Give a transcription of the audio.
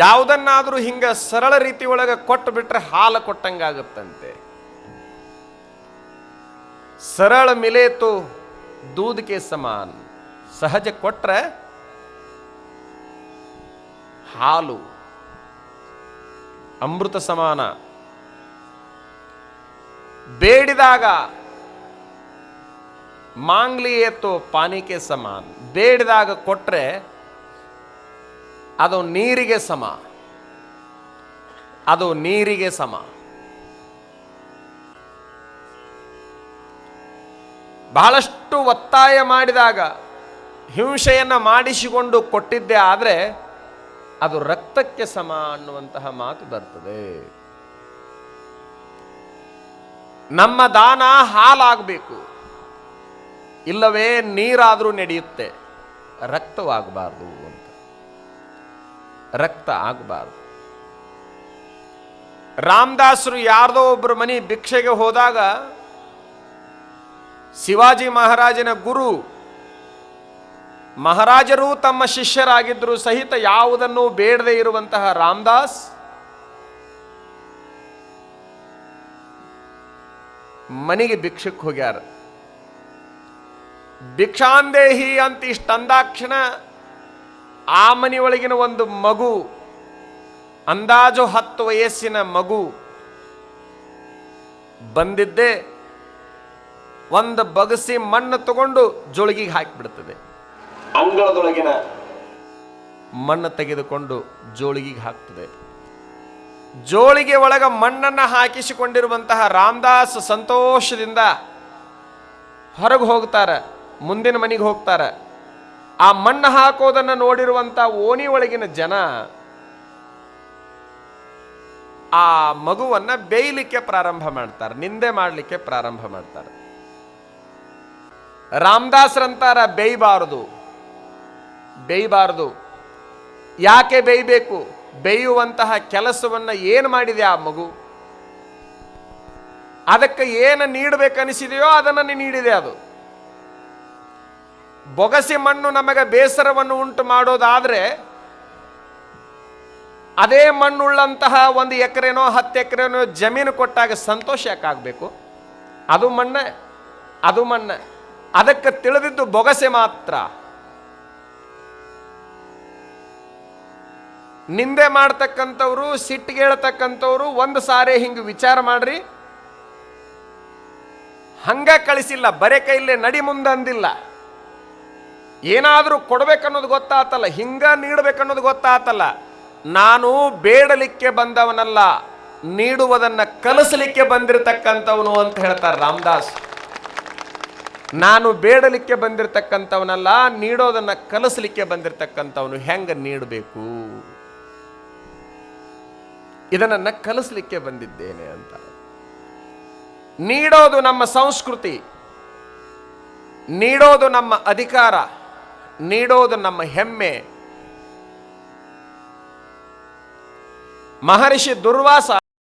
ಯಾವುದನ್ನಾದರೂ ಹಿಂಗ ಸರಳ ರೀತಿ ಒಳಗೆ ಕೊಟ್ಟು ಬಿಟ್ರೆ ಹಾಲು ಕೊಟ್ಟಂಗಾಗುತ್ತಂತೆ. ಸರಳ ಮಿಲೇತು ದೂದ್ಗೆ ಸಮಾನ, ಸಹಜ ಕೊಟ್ರೆ ಹಾಲು ಅಮೃತ ಸಮಾನ. ಬೇಡಿದಾಗ ಮಾಂಗ್ಲಿಯೇತು ಪಾನಿಕೆ ಸಮಾನ, ಬೇಡಿದಾಗ ಕೊಟ್ರೆ ಅದು ನೀರಿಗೆ ಸಮ, ಅದು ನೀರಿಗೆ ಸಮ. ಬಹಳಷ್ಟು ಒತ್ತಾಯ ಮಾಡಿದಾಗ ಹಿಂಸೆಯನ್ನು ಮಾಡಿಸಿಕೊಂಡು ಕೊಟ್ಟಿದ್ದೆ ಆದರೆ ಅದು ರಕ್ತಕ್ಕೆ ಸಮ ಅನ್ನುವಂತಹ ಮಾತು ಬರ್ತದೆ. ನಮ್ಮ ದಾನ ಹಾಲಾಗಬೇಕು, ಇಲ್ಲವೇ ನೀರಾದರೂ ನಡೆಯುತ್ತೆ, ರಕ್ತವಾಗಬಾರ್ದು ಅಂತ. ರಕ್ತ ಆಗಬಾರ್ದು. ರಾಮದಾಸರು ಯಾರ್ದೋ ಒಬ್ಬರು ಮನೆ ಭಿಕ್ಷೆಗೆ ಹೋದಾಗ ಶಿವಾಜಿ ಮಹಾರಾಜನ ಗುರು ಮಹಾರಾಜರು ತಮ್ಮ ಶಿಷ್ಯರಾಗಿದ್ದರೂ ಸಹಿತ ಯಾವುದನ್ನು ಬೇಡದೇ ಇರುವಂತಹ ರಾಮದಾಸ್ ಮನೆಗೆ ಭಿಕ್ಷಕ್ಕೆ ಹೋಗ್ಯಾರ. ಭಿಕ್ಷಾಂದೇಹಿ ಅಂತ ಇಷ್ಟಂದಾಕ್ಷಣ ಆ ಮನೆಯೊಳಗಿನ ಒಂದು ಮಗು, ಅಂದಾಜು 10 ವಯಸ್ಸಿನ ಮಗು ಬಂದಿದ್ದೆ ಒಂದು ಬಗಸಿ ಮಣ್ಣು ತಗೊಂಡು ಜೋಳಿಗೆಗೆ ಹಾಕಿಬಿಡ್ತದೆ. ಅಂಗಳದೊಳಗಿನ ಮಣ್ಣು ತೆಗೆದುಕೊಂಡು ಜೋಳಿಗೆಗೆ ಹಾಕ್ತದೆ. ಜೋಳಿಗೆ ಒಳಗ ಮಣ್ಣನ್ನು ಹಾಕಿಸಿಕೊಂಡಿರುವಂತಹ ರಾಮದಾಸ್ ಸಂತೋಷದಿಂದ ಹೊರಗೆ ಹೋಗ್ತಾರೆ, ಮುಂದಿನ ಮನೆಗೆ ಹೋಗ್ತಾರೆ. ಆ ಮಣ್ಣು ಹಾಕೋದನ್ನು ನೋಡಿರುವಂಥ ಓಣಿ ಒಳಗಿನ ಜನ ಆ ಮಗುವನ್ನ ಬೇಯಲಿಕ್ಕೆ ಪ್ರಾರಂಭ ಮಾಡ್ತಾರೆ, ನಿಂದೆ ಮಾಡಲಿಕ್ಕೆ ಪ್ರಾರಂಭ ಮಾಡ್ತಾರೆ. ರಾಮದಾಸರಂತಾರ ಬೇಯಬಾರದು, ಬೇಯಬಾರದು. ಯಾಕೆ ಬೇಯಬೇಕು? ಬೇಯುವಂತಹ ಕೆಲಸವನ್ನು ಏನು ಮಾಡಿದೆ ಆ ಮಗು? ಅದಕ್ಕೆ ಏನು ನೀಡಬೇಕನಿಸಿದೆಯೋ ಅದನ್ನು ನೀಡಿದೆ. ಅದು ಬೊಗಸಿ ಮಣ್ಣು ನಮಗೆ ಬೇಸರವನ್ನು ಉಂಟು ಮಾಡೋದಾದ್ರೆ ಅದೇ ಮಣ್ಣುಳ್ಳಂತಹ 1 ಎಕರೆನೋ 10 ಎಕರೆನೋ ಜಮೀನು ಕೊಟ್ಟಾಗ ಸಂತೋಷ ಯಾಕಾಗಬೇಕು? ಅದು ಮಣ್ಣ, ಅದು ಮಣ್ಣ. ಅದಕ್ಕೆ ತಿಳಿದಿದ್ದು ಬೊಗಸೆ ಮಾತ್ರ. ನಿಂದೆ ಮಾಡ್ತಕ್ಕಂಥವ್ರು, ಸಿಟ್ಟಿಗೆ ಹೇಳ್ತಕ್ಕಂಥವ್ರು ಒಂದು ಸಾರಿ ಹಿಂಗೆ ವಿಚಾರ ಮಾಡ್ರಿ. ಹಂಗ ಕಳಿಸಿಲ್ಲ, ಬರೇ ಕೈಲೇ ನಡಿ ಮುಂದೆ ಅಂದಿಲ್ಲ. ಏನಾದರೂ ಕೊಡ್ಬೇಕನ್ನೋದು ಗೊತ್ತಾತಲ್ಲ, ಹಿಂಗ ನೀಡಬೇಕನ್ನೋದು ಗೊತ್ತಾತಲ್ಲ. ನಾನು ಬೇಡಲಿಕ್ಕೆ ಬಂದವನಲ್ಲ, ನೀಡುವುದನ್ನ ಕಲಿಸಲಿಕ್ಕೆ ಬಂದಿರತಕ್ಕಂಥವನು ಅಂತ ಹೇಳ್ತಾರೆ ರಾಮದಾಸ್. ನಾನು ಬೇಡಲಿಕ್ಕೆ ಬಂದಿರತಕ್ಕಂಥವನಲ್ಲ, ನೀಡೋದನ್ನ ಕಲಿಸಲಿಕ್ಕೆ ಬಂದಿರತಕ್ಕಂಥವನು. ಹೆಂಗ ನೀಡಬೇಕು ಇದನ್ನ ಕಲಿಸಲಿಕ್ಕೆ ಬಂದಿದ್ದೇನೆ ಅಂತ. ನೀಡೋದು ನಮ್ಮ ಸಂಸ್ಕೃತಿ, ನೀಡೋದು ನಮ್ಮ ಅಧಿಕಾರ, ನೀಡೋದು ನಮ್ಮ ಹೆಮ್ಮೆ. ಮಹರ್ಷಿ ದುರ್ವಾಸ